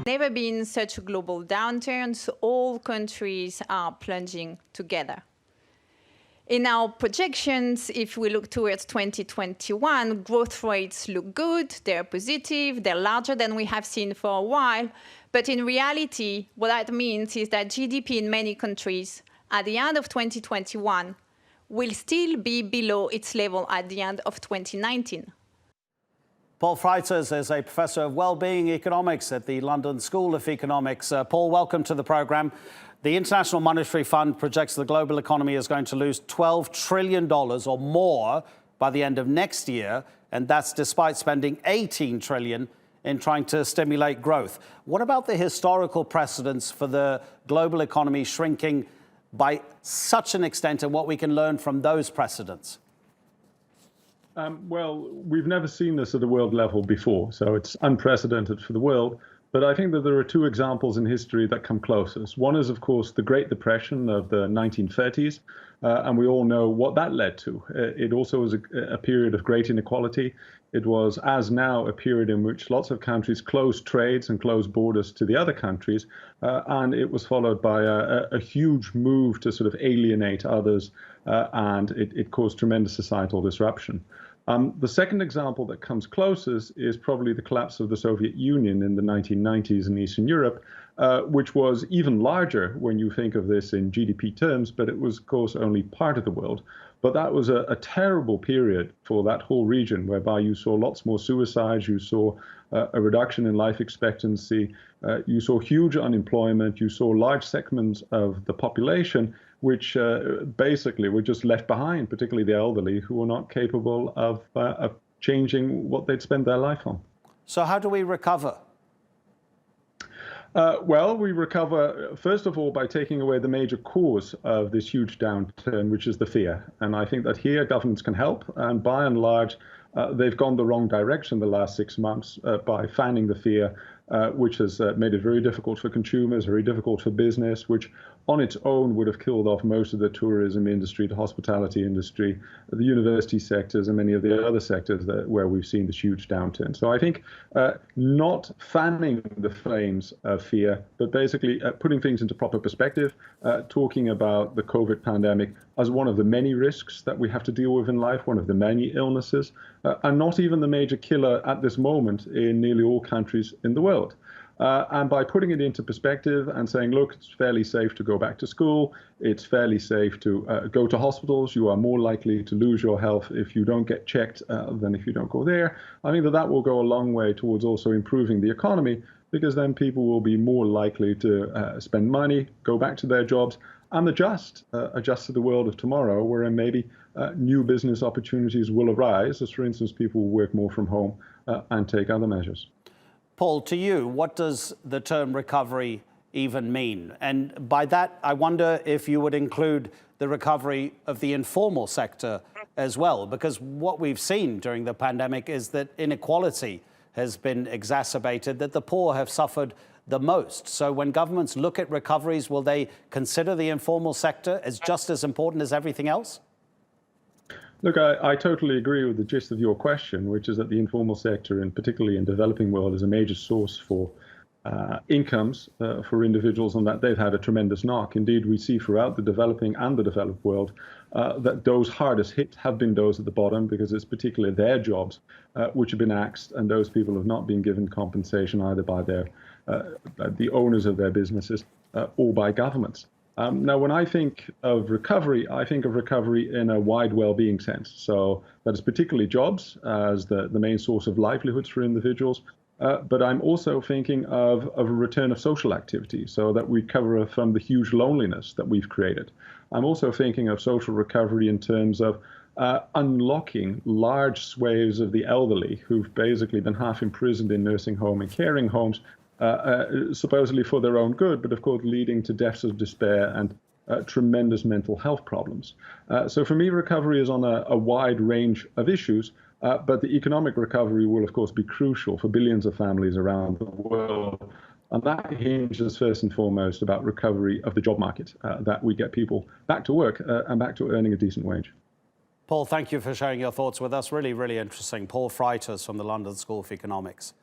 Never been such a global downturn, so all countries are plunging together. In our projections, if we look towards 2021, growth rates look good, they're positive, they're larger than we have seen for a while. But in reality, what that means is that GDP in many countries at the end of 2021 will still be below its level at the end of 2019. Paul Frijters is a professor of wellbeing economics at the London School of Economics. Paul, welcome to the programme. The International Monetary Fund projects the global economy is going to lose $12 trillion or more by the end of next year, and that's despite spending $18 trillion in trying to stimulate growth. What about the historical precedents for the global economy shrinking by such an extent and what we can learn from those precedents? Well, we've never seen this at a world level before, so it's unprecedented for the world. But I think that there are two examples in history that come closest. One is, of course, the Great Depression of the 1930s, and we all know what that led to. It also was a period of great inequality. It was, as now, a period in which lots of countries closed trades and closed borders to the other countries, and it was followed by a huge move to sort of alienate others, and it caused tremendous societal disruption. The second example that comes closest is probably the collapse of the Soviet Union in the 1990s in Eastern Europe, which was even larger when you think of this in GDP terms, but it was, of course, only part of the world. But that was a terrible period for that whole region, whereby you saw lots more suicides, you saw a reduction in life expectancy, you saw huge unemployment, you saw large segments of the population which basically were just left behind, particularly the elderly, who were not capable of changing what they'd spent their life on. So how do we recover? Well, we recover, first of all, by taking away the major cause of this huge downturn, which is the fear. And I think that here governments can help. And by and large, they've gone the wrong direction the last 6 months by fanning the fear, which has made it very difficult for consumers, very difficult for business, which on its own would have killed off most of the tourism industry, the hospitality industry, the university sectors, and many of the other sectors where we've seen this huge downturn. So I think not fanning the flames of fear, but basically putting things into proper perspective, talking about the COVID pandemic as one of the many risks that we have to deal with in life, one of the many illnesses, and not even the major killer at this moment in nearly all countries in the world. And by putting it into perspective and saying, look, it's fairly safe to go back to school, it's fairly safe to go to hospitals, you are more likely to lose your health if you don't get checked than if you don't go there. I think that will go a long way towards also improving the economy, because then people will be more likely to spend money, go back to their jobs, and adjust to the world of tomorrow, wherein maybe new business opportunities will arise, as for instance, people will work more from home and take other measures. Paul, to you, what does the term recovery even mean? And by that, I wonder if you would include the recovery of the informal sector as well, because what we've seen during the pandemic is that inequality has been exacerbated, that the poor have suffered the most. So when governments look at recoveries, will they consider the informal sector as just as important as everything else? Look, I totally agree with the gist of your question, which is that the informal sector, and particularly in the developing world, is a major source for incomes for individuals, and that they've had a tremendous knock. Indeed, we see throughout the developing and the developed world that those hardest hit have been those at the bottom, because it's particularly their jobs which have been axed, and those people have not been given compensation either by the owners of their businesses or by governments. Now, when I think of recovery in a wide well-being sense. So that is particularly jobs as the main source of livelihoods for individuals. But I'm also thinking of a return of social activity, so that we recover from the huge loneliness that we've created. I'm also thinking of social recovery in terms of unlocking large swathes of the elderly who've basically been half imprisoned in nursing home and caring homes, supposedly for their own good, but of course leading to deaths of despair and tremendous mental health problems. So for me, recovery is on a wide range of issues, but the economic recovery will of course be crucial for billions of families around the world. And that hinges first and foremost about recovery of the job market, that we get people back to work and back to earning a decent wage. Paul, thank you for sharing your thoughts with us. Really, really interesting. Paul Frijters from the London School of Economics.